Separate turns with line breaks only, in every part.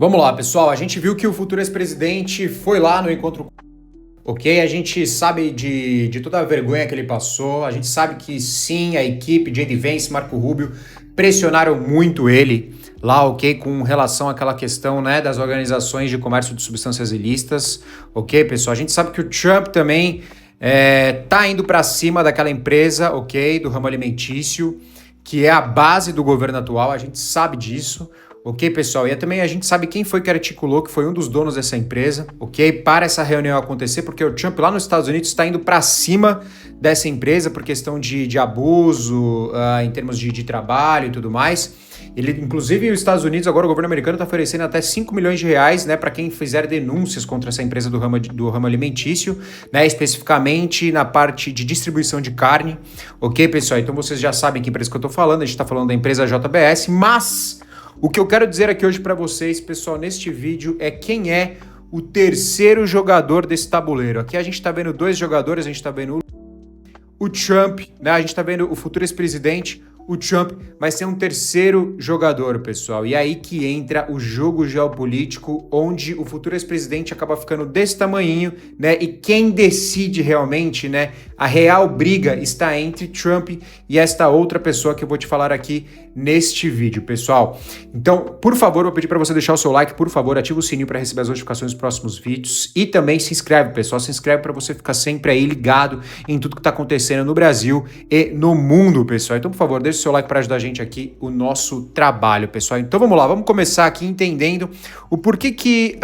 Vamos lá, pessoal. A gente viu que o futuro ex-presidente foi lá no encontro. Ok, a gente sabe de toda a vergonha que ele passou. A gente sabe que sim, a equipe, J.D. Vance, Marco Rubio, pressionaram muito ele lá, ok, com relação àquela questão, né, das organizações de comércio de substâncias ilícitas. Ok, pessoal. A gente sabe que o Trump também tá indo para cima daquela empresa, ok, do ramo alimentício, que é a base do governo atual. A gente sabe disso. Ok, pessoal? E também a gente sabe quem foi que articulou, que foi um dos donos dessa empresa, ok? Para essa reunião acontecer, porque o Trump lá nos Estados Unidos está indo para cima dessa empresa por questão de abuso, em termos de trabalho e tudo mais. Ele, inclusive, os Estados Unidos, agora o governo americano está oferecendo até 5 milhões de reais, né, para quem fizer denúncias contra essa empresa do ramo alimentício, né, especificamente na parte de distribuição de carne. Ok, pessoal? Então vocês já sabem que empresa que eu estou falando, a gente está falando da empresa JBS, mas o que eu quero dizer aqui hoje para vocês, pessoal, neste vídeo, é quem é o terceiro jogador desse tabuleiro. Aqui a gente está vendo dois jogadores, a gente está vendo o Trump, né? A gente está vendo o futuro ex-presidente, o Trump, mas tem um terceiro jogador, pessoal. E é aí que entra o jogo geopolítico, onde o futuro ex-presidente acaba ficando desse tamanhinho, né? E quem decide realmente, né? A real briga está entre Trump e esta outra pessoa que eu vou te falar aqui neste vídeo, pessoal. Então, por favor, eu vou pedir para você deixar o seu like, por favor, ativa o sininho para receber as notificações dos próximos vídeos e também se inscreve, pessoal. Se inscreve para você ficar sempre aí ligado em tudo que está acontecendo no Brasil e no mundo, pessoal. Então, por favor, deixa o seu like para ajudar a gente aqui, o nosso trabalho, pessoal. Então, vamos lá, vamos começar aqui entendendo o porquê que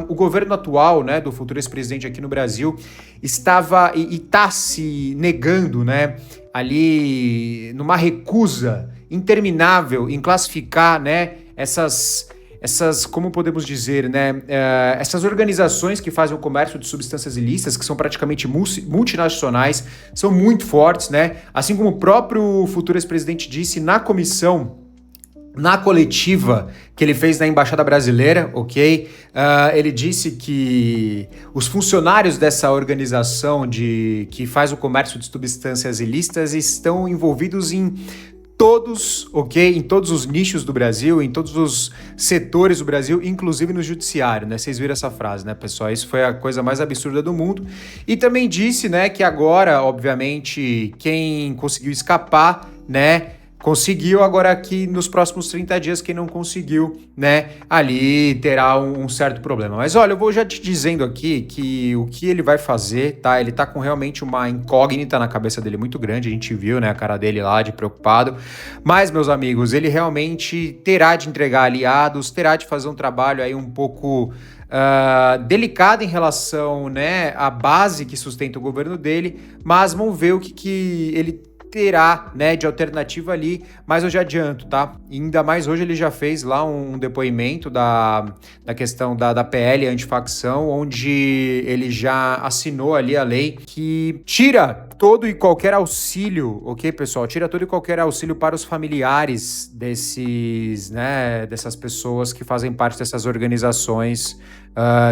o governo atual, né, do futuro ex-presidente aqui no Brasil estava e está se negando, né, ali numa recusa interminável em classificar, né, essas, como podemos dizer, né, essas organizações que fazem o comércio de substâncias ilícitas, que são praticamente multinacionais, são muito fortes, né, assim como o próprio futuro ex-presidente disse na comissão, na coletiva que ele fez na Embaixada Brasileira, ok? Ele disse que os funcionários dessa organização que faz o comércio de substâncias ilícitas estão envolvidos em todos, ok? Em todos os nichos do Brasil, em todos os setores do Brasil, inclusive no judiciário, né? Vocês viram essa frase, né, pessoal? Isso foi a coisa mais absurda do mundo. E também disse, né, que agora, obviamente, quem conseguiu escapar, né, conseguiu. Agora aqui nos próximos 30 dias, quem não conseguiu, né, ali terá um certo problema. Mas olha, eu vou já te dizendo aqui que o que ele vai fazer, tá? Ele tá com realmente uma incógnita na cabeça dele muito grande, a gente viu, né, a cara dele lá de preocupado. Mas, meus amigos, ele realmente terá de entregar aliados, terá de fazer um trabalho aí um pouco delicado em relação, né, à base que sustenta o governo dele, mas vamos ver o que ele terá, né, de alternativa ali, mas eu já adianto, tá? E ainda mais hoje ele já fez lá um depoimento da questão da PL antifacção, onde ele já assinou ali a lei que tira todo e qualquer auxílio, ok, pessoal? Tira todo e qualquer auxílio para os familiares dessas pessoas que fazem parte dessas organizações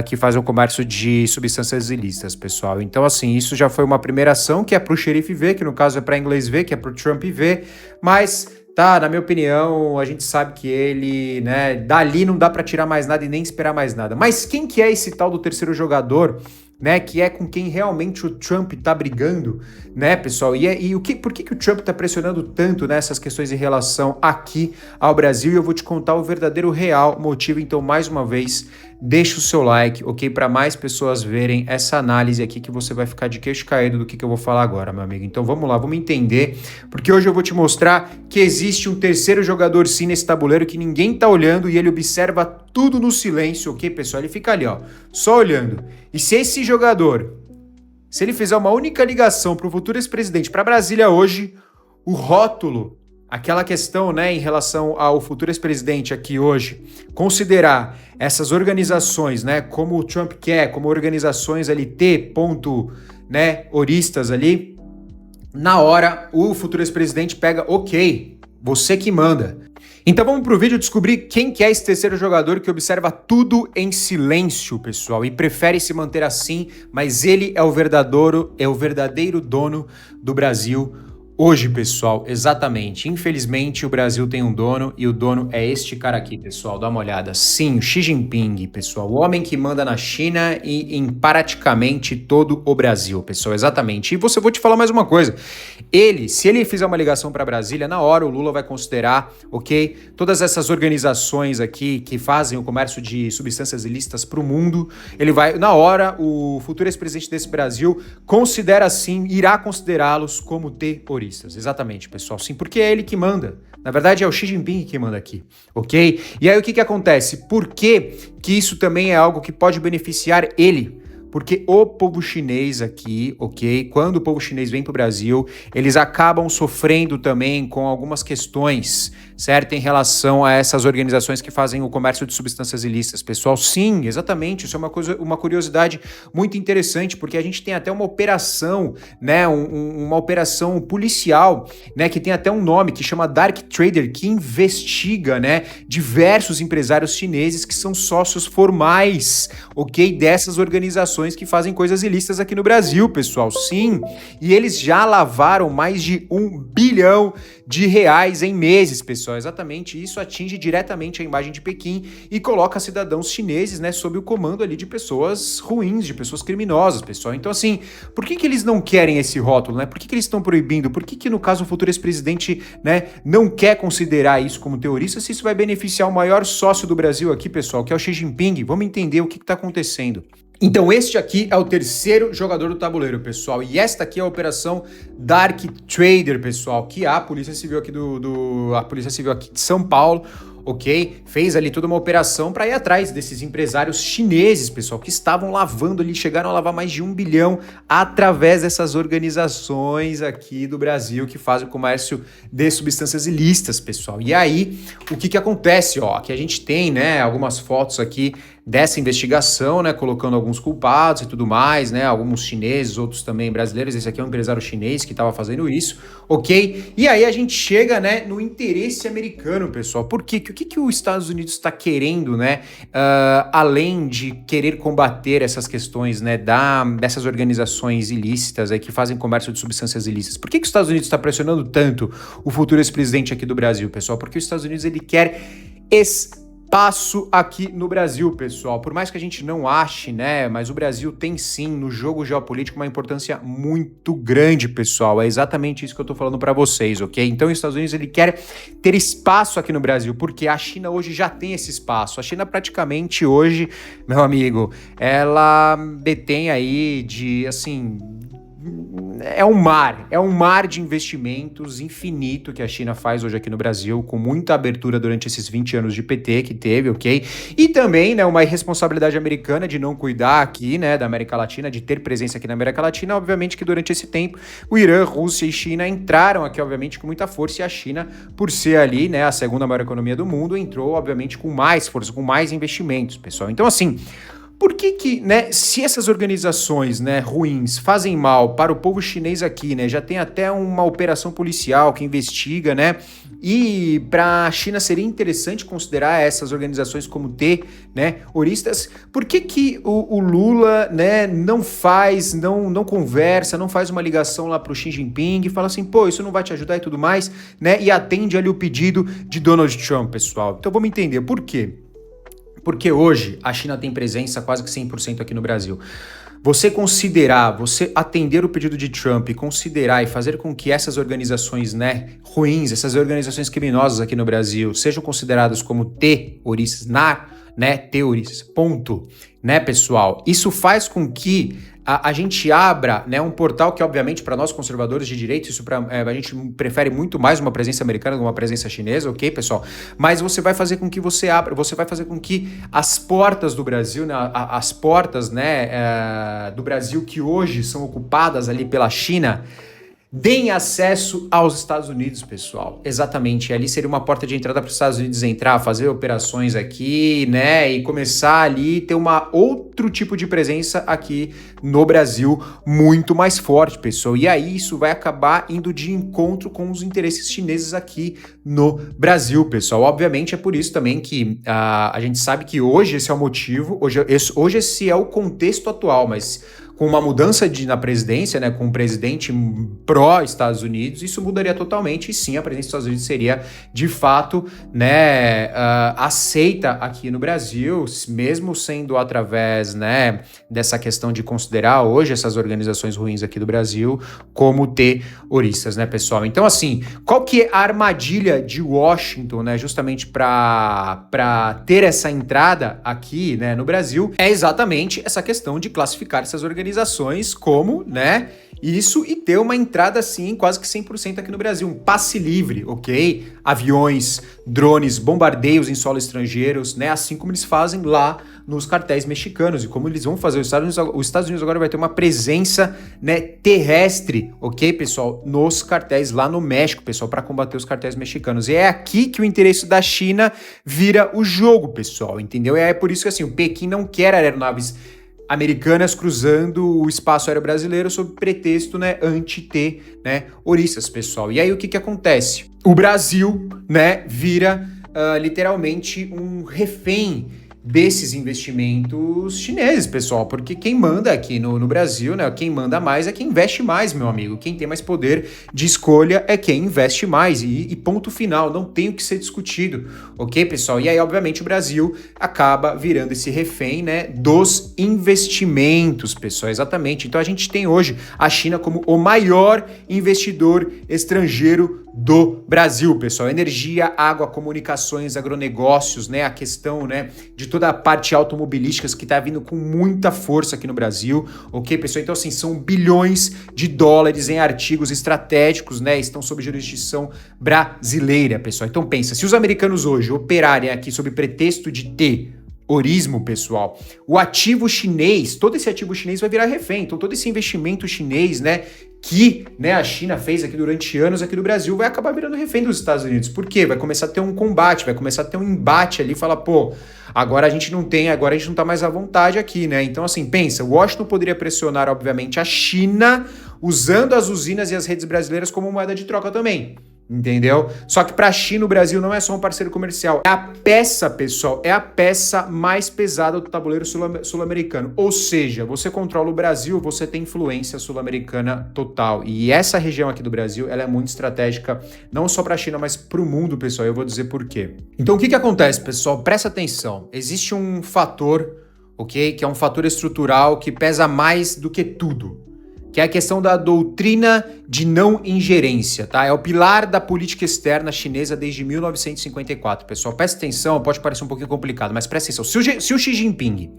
que fazem o comércio de substâncias ilícitas, pessoal. Então, assim, isso já foi uma primeira ação, que é para o xerife ver, que no caso é para inglês ver, que é para o Trump ver, mas tá, na minha opinião, a gente sabe que ele, né, dali não dá para tirar mais nada e nem esperar mais nada. Mas quem que é esse tal do terceiro jogador, né, que é com quem realmente o Trump tá brigando, né, pessoal? Por que o Trump tá pressionando tanto nessas questões em relação aqui ao Brasil? E eu vou te contar o verdadeiro real motivo. Então, mais uma vez, deixa o seu like, ok? Para mais pessoas verem essa análise aqui, que você vai ficar de queixo caído do que eu vou falar agora, meu amigo. Então vamos lá, vamos entender, porque hoje eu vou te mostrar que existe um terceiro jogador sim nesse tabuleiro, que ninguém tá olhando e ele observa tudo no silêncio, ok, pessoal? Ele fica ali, ó, só olhando. E se esse jogador, se ele fizer uma única ligação para o futuro ex-presidente, para Brasília hoje, o rótulo, aquela questão, né, em relação ao futuro ex-presidente aqui hoje, considerar essas organizações, né, como o Trump quer, como organizações ali né, oristas ali, na hora o futuro ex-presidente pega, ok, você que manda. Então vamos pro vídeo descobrir quem que é esse terceiro jogador que observa tudo em silêncio, pessoal, e prefere se manter assim, mas ele é o verdadeiro dono do Brasil Hoje, pessoal, exatamente. Infelizmente, o Brasil tem um dono e o dono é este cara aqui, pessoal. Dá uma olhada. Sim, o Xi Jinping, pessoal. O homem que manda na China e em praticamente todo o Brasil, pessoal. Exatamente. E vou te falar mais uma coisa. Se ele fizer uma ligação para Brasília, na hora o Lula vai considerar, ok? Todas essas organizações aqui que fazem o comércio de substâncias ilícitas para o mundo, ele vai, na hora, o futuro ex-presidente desse Brasil considera sim, irá considerá-los como terroristas. Exatamente, pessoal. Sim, porque é ele que manda. Na verdade, é o Xi Jinping que manda aqui, ok? E aí o que acontece? Por que isso também é algo que pode beneficiar ele? Porque o povo chinês aqui, ok? Quando o povo chinês vem para o Brasil, eles acabam sofrendo também com algumas questões, certo? Em relação a essas organizações que fazem o comércio de substâncias ilícitas. Pessoal, sim, exatamente. Isso é uma curiosidade muito interessante, porque a gente tem até uma operação, né? Uma operação policial, né? Que tem até um nome que chama Dark Trader, que investiga, né? Diversos empresários chineses que são sócios formais, ok? Dessas organizações que fazem coisas ilícitas aqui no Brasil, pessoal. Sim, e eles já lavaram mais de R$ 1 bilhão em meses, pessoal. Exatamente, isso atinge diretamente a imagem de Pequim e coloca cidadãos chineses, né, sob o comando ali de pessoas ruins, de pessoas criminosas, pessoal. Então, assim, por que eles não querem esse rótulo, né? Por que eles estão proibindo? Por que no caso o futuro ex-presidente, né, não quer considerar isso como terrorista, se isso vai beneficiar o maior sócio do Brasil aqui, pessoal, que é o Xi Jinping? Vamos entender o que está acontecendo. Então este aqui é o terceiro jogador do tabuleiro, pessoal, e esta aqui é a operação Dark Trader, pessoal, que a Polícia Civil aqui a Polícia Civil aqui de São Paulo, ok, fez ali toda uma operação para ir atrás desses empresários chineses, pessoal, que estavam lavando ali, chegaram a lavar mais de 1 bilhão através dessas organizações aqui do Brasil que fazem o comércio de substâncias ilícitas, pessoal. E aí, o que acontece, ó, aqui a gente tem, né, algumas fotos aqui dessa investigação, né, colocando alguns culpados e tudo mais, né, alguns chineses, outros também brasileiros. Esse aqui é um empresário chinês que estava fazendo isso, ok? E aí a gente chega, né, no interesse americano, pessoal. Por quê? O que os Estados Unidos está querendo, né, além de querer combater essas questões, né, dessas organizações ilícitas aí que fazem comércio de substâncias ilícitas? Por que os Estados Unidos está pressionando tanto o futuro ex-presidente aqui do Brasil, pessoal? Porque os Estados Unidos, ele quer espaço aqui no Brasil, pessoal. Por mais que a gente não ache, né, mas o Brasil tem sim no jogo geopolítico uma importância muito grande, pessoal. É exatamente isso que eu tô falando para vocês, ok? Então, os Estados Unidos, ele quer ter espaço aqui no Brasil, porque a China hoje já tem esse espaço. A China praticamente hoje, meu amigo, ela detém aí de, assim, é um mar de investimentos infinito que a China faz hoje aqui no Brasil, com muita abertura durante esses 20 anos de PT que teve, ok? E também, né, uma irresponsabilidade americana de não cuidar aqui, né, da América Latina, de ter presença aqui na América Latina. Obviamente que durante esse tempo, o Irã, Rússia e China entraram aqui, obviamente, com muita força, e a China, por ser ali, né, a segunda maior economia do mundo, entrou, obviamente, com mais força, com mais investimentos, pessoal. Então, assim, por que, né, se essas organizações, né, ruins fazem mal para o povo chinês aqui, né, já tem até uma operação policial que investiga, né, e para a China seria interessante considerar essas organizações como terroristas, por que o Lula, né, não conversa, não faz uma ligação lá para o Xi Jinping e fala assim, pô, isso não vai te ajudar e tudo mais, né, e atende ali o pedido de Donald Trump, pessoal? Então vamos entender por quê. Porque hoje a China tem presença quase que 100% aqui no Brasil. Você atender o pedido de Trump e considerar e fazer com que essas organizações, né, ruins, essas organizações criminosas aqui no Brasil sejam consideradas como terroristas, terroristas, ponto, né, pessoal? Isso faz com que a gente abra, né, um portal que, obviamente, para nós conservadores de direito, a gente prefere muito mais uma presença americana do que uma presença chinesa, ok, pessoal? Mas você vai fazer com que você vai fazer com que as portas do Brasil, né, as portas, né, do Brasil que hoje são ocupadas ali pela China, deem acesso aos Estados Unidos, pessoal. Exatamente, ali seria uma porta de entrada para os Estados Unidos entrar, fazer operações aqui, né, e começar ali ter outro tipo de presença aqui no Brasil muito mais forte, pessoal. E aí isso vai acabar indo de encontro com os interesses chineses aqui no Brasil, pessoal. Obviamente é por isso também que a gente sabe que hoje esse é o motivo, hoje esse é o contexto atual, mas com uma mudança na presidência, né, com um presidente pró-Estados Unidos, isso mudaria totalmente e sim, a presidência dos Estados Unidos seria, de fato, né, aceita aqui no Brasil, mesmo sendo através, né, dessa questão de considerar hoje essas organizações ruins aqui do Brasil como terroristas, né, pessoal? Então, assim, qual que é a armadilha de Washington, né, justamente para ter essa entrada aqui, né, no Brasil, é exatamente essa questão de classificar essas organizações como, né, isso e ter uma entrada, assim, quase que 100% aqui no Brasil, um passe livre, ok? Aviões, drones, bombardeios em solo estrangeiros, né, assim como eles fazem lá nos cartéis mexicanos e como eles vão fazer. Os Estados Unidos agora vai ter uma presença, né, terrestre, ok, pessoal, nos cartéis lá no México, pessoal, para combater os cartéis mexicanos. E é aqui que o interesse da China vira o jogo, pessoal, entendeu? E é por isso que, assim, o Pequim não quer aeronaves americanas cruzando o espaço aéreo brasileiro sob pretexto, né, anti-terroristas, pessoal. E aí o que acontece? O Brasil, né, vira literalmente um refém desses investimentos chineses, pessoal, porque quem manda aqui no Brasil, né, quem manda mais é quem investe mais, meu amigo, quem tem mais poder de escolha é quem investe mais, e ponto final, não tem o que ser discutido, ok, pessoal? E aí, obviamente, o Brasil acaba virando esse refém, né, dos investimentos, pessoal, exatamente. Então a gente tem hoje a China como o maior investidor estrangeiro do Brasil, pessoal. Energia, água, comunicações, agronegócios, né? A questão, né, de toda a parte automobilística que tá vindo com muita força aqui no Brasil, ok, pessoal? Então, assim, são bilhões de dólares em artigos estratégicos, né? Estão sob jurisdição brasileira, pessoal. Então, pensa, se os americanos hoje operarem aqui sob pretexto de terrorismo, pessoal, o ativo chinês, todo esse ativo chinês vai virar refém. Então, todo esse investimento chinês, né, que, né, a China fez aqui durante anos aqui no Brasil, vai acabar virando refém dos Estados Unidos. Por quê? Vai começar a ter um combate, vai começar a ter um embate ali, falar, pô, agora a gente não tá mais à vontade aqui, né? Então, assim, pensa, Washington poderia pressionar, obviamente, a China usando as usinas e as redes brasileiras como moeda de troca também. Entendeu? Só que para a China, o Brasil não é só um parceiro comercial. É a peça, pessoal, é a peça mais pesada do tabuleiro sul-americano. Ou seja, você controla o Brasil, você tem influência sul-americana total. E essa região aqui do Brasil, ela é muito estratégica, não só para a China, mas para o mundo, pessoal. Eu vou dizer por quê. Então, o que acontece, pessoal? Presta atenção. Existe um fator, ok? Que é um fator estrutural que pesa mais do que tudo, que é a questão da doutrina de não ingerência, tá? É o pilar da política externa chinesa desde 1954, pessoal. Presta atenção, pode parecer um pouquinho complicado, mas presta atenção. Se o Xi Jinping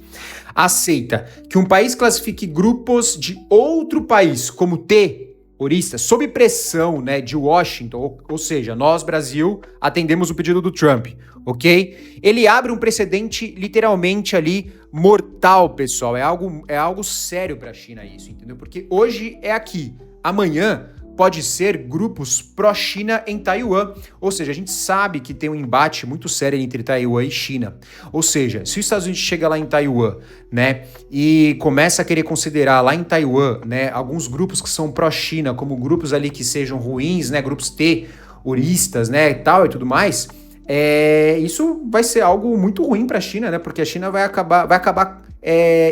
aceita que um país classifique grupos de outro país como terroristas, sob pressão, né, de Washington, ou seja, nós, Brasil, atendemos o pedido do Trump, ok? Ele abre um precedente literalmente ali mortal, pessoal. É algo sério para a China isso, entendeu? Porque hoje é aqui, amanhã pode ser grupos pró-China em Taiwan. Ou seja, a gente sabe que tem um embate muito sério entre Taiwan e China. Ou seja, se os Estados Unidos chega lá em Taiwan, né, e começa a querer considerar lá em Taiwan, né, alguns grupos que são pró-China como grupos ali que sejam ruins, né, grupos terroristas, né, tal e tudo mais, isso vai ser algo muito ruim para a China, né? Porque a China vai acabar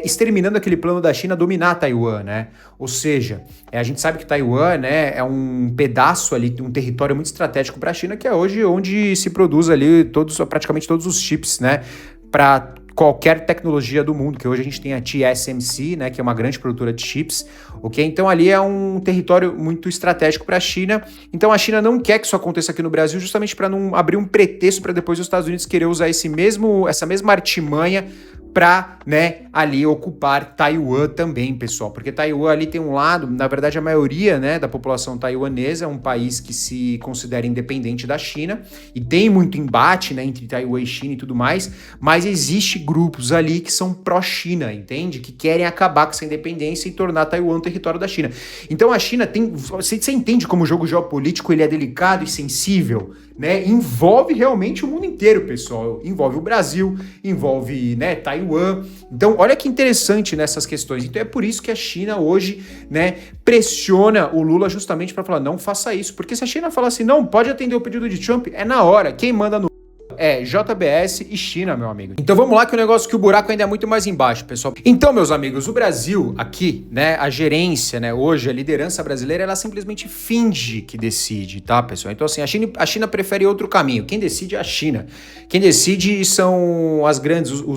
exterminando aquele plano da China dominar Taiwan, né? Ou seja, a gente sabe que Taiwan, né, é um pedaço ali, um território muito estratégico para a China, que é hoje onde se produz ali praticamente todos os chips, né? Para qualquer tecnologia do mundo, que hoje a gente tem a TSMC, né, que é uma grande produtora de chips, ok? Então ali é um território muito estratégico para a China. Então a China não quer que isso aconteça aqui no Brasil, justamente para não abrir um pretexto para depois os Estados Unidos querer usar essa mesma artimanha para, né, ali ocupar Taiwan também, pessoal. Porque Taiwan ali tem um lado, na verdade a maioria, né, da população taiwanesa é um país que se considera independente da China e tem muito embate, né, entre Taiwan e China e tudo mais, mas existe grupos ali que são pró-China, entende? Que querem acabar com essa independência e tornar Taiwan um território da China. Então a China tem... Você entende como o jogo geopolítico ele é delicado e sensível, né? Envolve realmente o mundo inteiro, pessoal. Envolve o Brasil, envolve, né, Taiwan. Então, olha que interessante nessas questões. Então, é por isso que a China hoje, né, pressiona o Lula justamente para falar, não faça isso. Porque se a China falar assim, não, pode atender o pedido de Trump, é na hora. Quem manda no é JBS e China, meu amigo. Então vamos lá que o negócio que o buraco ainda é muito mais embaixo, pessoal. Então, meus amigos, o Brasil aqui, né, a gerência, né, hoje, a liderança brasileira, ela simplesmente finge que decide, tá, pessoal? Então, assim, a China prefere outro caminho. Quem decide é a China. Quem decide são os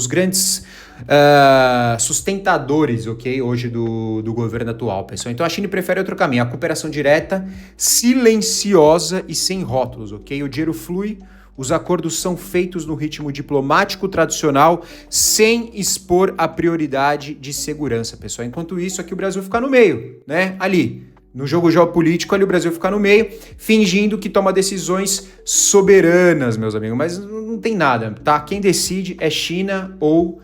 grandes sustentadores, ok, hoje do governo atual, pessoal. Então a China prefere outro caminho, a cooperação direta, silenciosa e sem rótulos, ok? O dinheiro flui, os acordos são feitos no ritmo diplomático tradicional, sem expor a prioridade de segurança, pessoal. Enquanto isso, aqui o Brasil fica no meio, né? Ali. No jogo geopolítico, ali o Brasil fica no meio, fingindo que toma decisões soberanas, meus amigos. Mas não tem nada, tá? Quem decide é China ou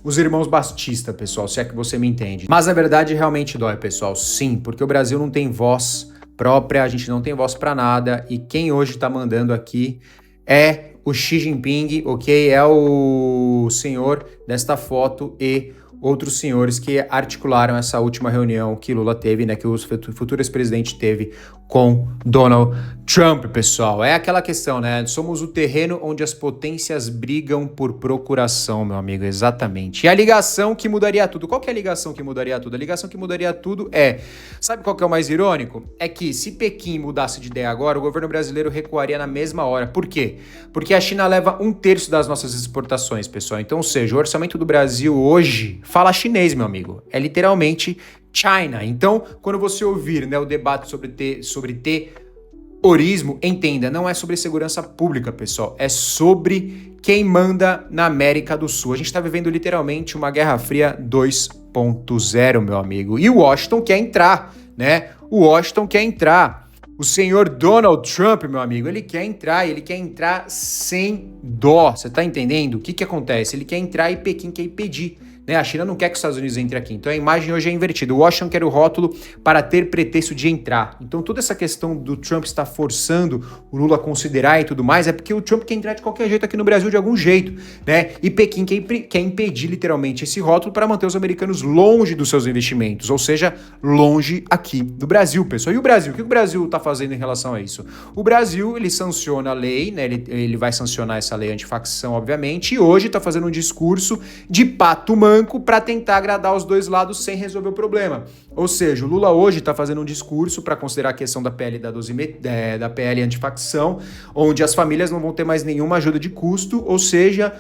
os irmãos Batista, pessoal, se é que você me entende. Mas a verdade realmente dói, pessoal, sim, porque o Brasil não tem voz própria, a gente não tem voz pra nada, e quem hoje tá mandando aqui é o Xi Jinping, ok? É o senhor desta foto e outros senhores que articularam essa última reunião que Lula teve, né, que o futuro ex-presidente teve com Donald Trump, pessoal. É aquela questão, né? Somos o terreno onde as potências brigam por procuração, meu amigo, exatamente. E a ligação que mudaria tudo. Qual que é a ligação que mudaria tudo? A ligação que mudaria tudo é... Sabe qual que é o mais irônico? É que se Pequim mudasse de ideia agora, o governo brasileiro recuaria na mesma hora. Por quê? Porque a China leva 1/3 das nossas exportações, pessoal. Então, ou seja, o orçamento do Brasil hoje fala chinês, meu amigo. É literalmente China. Então, quando você ouvir, né, o debate sobre terrorismo, entenda, não é sobre segurança pública, pessoal. É sobre quem manda na América do Sul. A gente está vivendo literalmente uma Guerra Fria 2.0, meu amigo. E o Washington quer entrar, né? O Washington quer entrar. O senhor Donald Trump, meu amigo, ele quer entrar e ele quer entrar sem dó. Você tá entendendo? O que que acontece? Ele quer entrar e Pequim quer impedir. Né? A China não quer que os Estados Unidos entre aqui. Então a imagem hoje é invertida. O Washington quer o rótulo para ter pretexto de entrar. Então toda essa questão do Trump estar forçando o Lula a considerar e tudo mais é porque o Trump quer entrar de qualquer jeito aqui no Brasil, de algum jeito, né? E Pequim quer impedir literalmente esse rótulo para manter os americanos longe dos seus investimentos, ou seja, longe aqui do Brasil, pessoal. E o Brasil? O que o Brasil está fazendo em relação a isso? O Brasil, ele sanciona a lei, né? Ele vai sancionar essa lei antifacção, obviamente, e hoje está fazendo um discurso de pato manco para tentar agradar os dois lados sem resolver o problema. Ou seja, o Lula hoje está fazendo um discurso para considerar a questão da PL da PL antifacção, onde as famílias não vão ter mais nenhuma ajuda de custo, ou seja,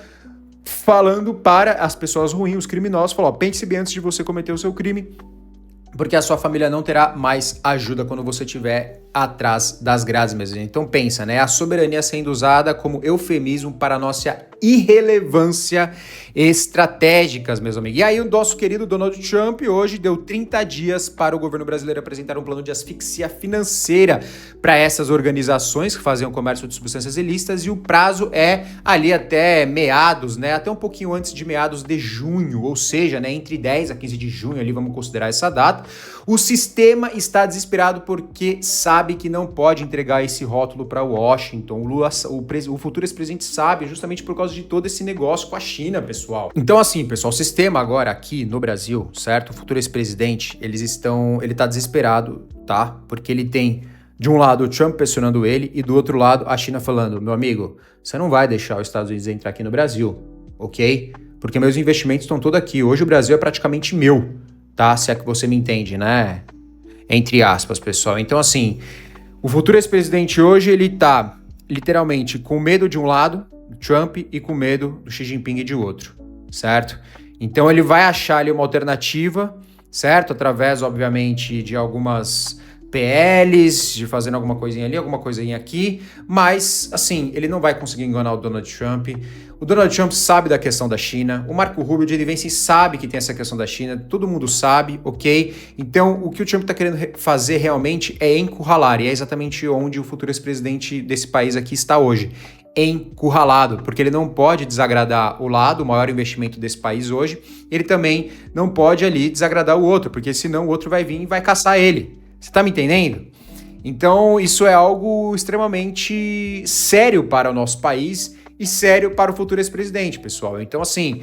falando para as pessoas ruins, os criminosos, falou, pense bem antes de você cometer o seu crime, porque a sua família não terá mais ajuda quando você estiver atrás das grades mesmo. Então pensa, né? A soberania sendo usada como eufemismo para a nossa irrelevância estratégicas, meus amigos. E aí o nosso querido Donald Trump hoje deu 30 dias para o governo brasileiro apresentar um plano de asfixia financeira para essas organizações que faziam comércio de substâncias ilícitas, e o prazo é ali até meados, né? Até um pouquinho antes de meados de junho, ou seja, né, entre 10 a 15 de junho, ali vamos considerar essa data. O sistema está desesperado porque sabe que não pode entregar esse rótulo para Washington. O Lula, o futuro ex-presidente sabe, justamente por causa de todo esse negócio com a China, pessoal. Então, assim, pessoal, o sistema agora aqui no Brasil, certo? O futuro ex-presidente, ele tá desesperado, tá? Porque ele tem, de um lado, o Trump pressionando ele e do outro lado, a China falando, meu amigo, você não vai deixar os Estados Unidos entrar aqui no Brasil, ok? Porque meus investimentos estão todos aqui. Hoje o Brasil é praticamente meu, tá? Se é que você me entende, né? Entre aspas, pessoal. Então, assim, o futuro ex-presidente hoje, ele tá literalmente com medo de um lado, do Trump, e com medo do Xi Jinping de outro, certo? Então ele vai achar ali uma alternativa, certo? Através, obviamente, de algumas PLs, de fazendo alguma coisinha ali, alguma coisinha aqui, mas, assim, ele não vai conseguir enganar o Donald Trump. O Donald Trump sabe da questão da China, o Marco Rubio, o J.D. Vance sabe que tem essa questão da China, todo mundo sabe, ok? Então, o que o Trump está querendo fazer realmente é encurralar, e é exatamente onde o futuro ex-presidente desse país aqui está hoje, encurralado, porque ele não pode desagradar o lado, o maior investimento desse país hoje, ele também não pode ali desagradar o outro, porque senão o outro vai vir e vai caçar ele. Você tá me entendendo? Então, isso é algo extremamente sério para o nosso país e sério para o futuro ex-presidente, pessoal. Então, assim,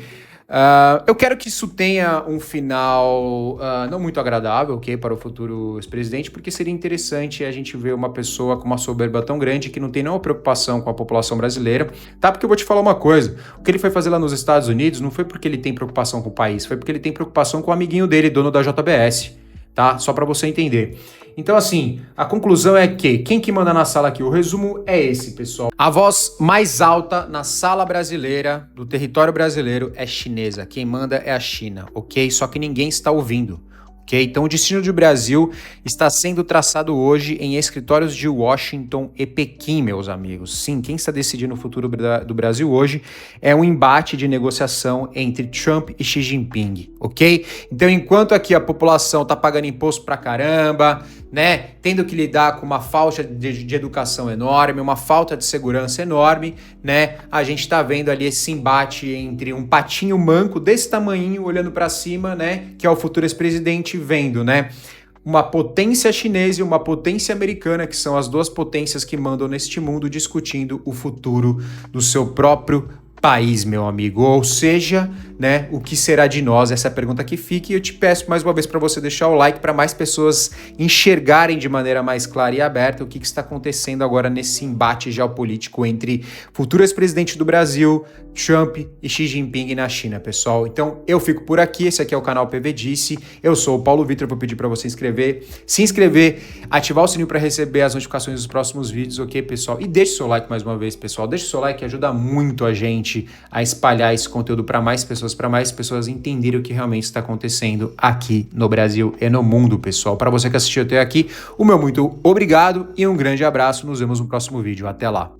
Eu quero que isso tenha um final não muito agradável, ok, para o futuro ex-presidente, porque seria interessante a gente ver uma pessoa com uma soberba tão grande que não tem nenhuma preocupação com a população brasileira, tá? Porque eu vou te falar uma coisa, o que ele foi fazer lá nos Estados Unidos não foi porque ele tem preocupação com o país, foi porque ele tem preocupação com o amiguinho dele, dono da JBS, tá? Só para você entender. Então, assim, a conclusão é que quem que manda na sala aqui? O resumo é esse, pessoal. A voz mais alta na sala brasileira, do território brasileiro, é chinesa. Quem manda é a China, ok? Só que ninguém está ouvindo. Okay? Então, o destino do Brasil está sendo traçado hoje em escritórios de Washington e Pequim, meus amigos. Sim, quem está decidindo o futuro do Brasil hoje é um embate de negociação entre Trump e Xi Jinping, ok? Então, enquanto aqui a população está pagando imposto pra caramba, né, tendo que lidar com uma falta de educação enorme, uma falta de segurança enorme, né, a gente está vendo ali esse embate entre um patinho manco desse tamanhinho olhando para cima, né, que é o futuro ex-presidente, vendo, né, uma potência chinesa e uma potência americana, que são as duas potências que mandam neste mundo, discutindo o futuro do seu próprio país, meu amigo. Ou seja, né, o que será de nós? Essa é a pergunta que fica, e eu te peço mais uma vez para você deixar o like para mais pessoas enxergarem de maneira mais clara e aberta o que está acontecendo agora nesse embate geopolítico entre futuro ex-presidente do Brasil, Trump e Xi Jinping na China, pessoal. Então, eu fico por aqui. Esse aqui é o canal PV Disse. Eu sou o Paulo Vitor, vou pedir para você se inscrever, ativar o sininho para receber as notificações dos próximos vídeos, ok, pessoal? E deixe seu like mais uma vez, pessoal. Deixe seu like, que ajuda muito a gente a espalhar esse conteúdo para mais pessoas entenderem o que realmente está acontecendo aqui no Brasil e no mundo, pessoal. Para você que assistiu até aqui, o meu muito obrigado e um grande abraço. Nos vemos no próximo vídeo. Até lá.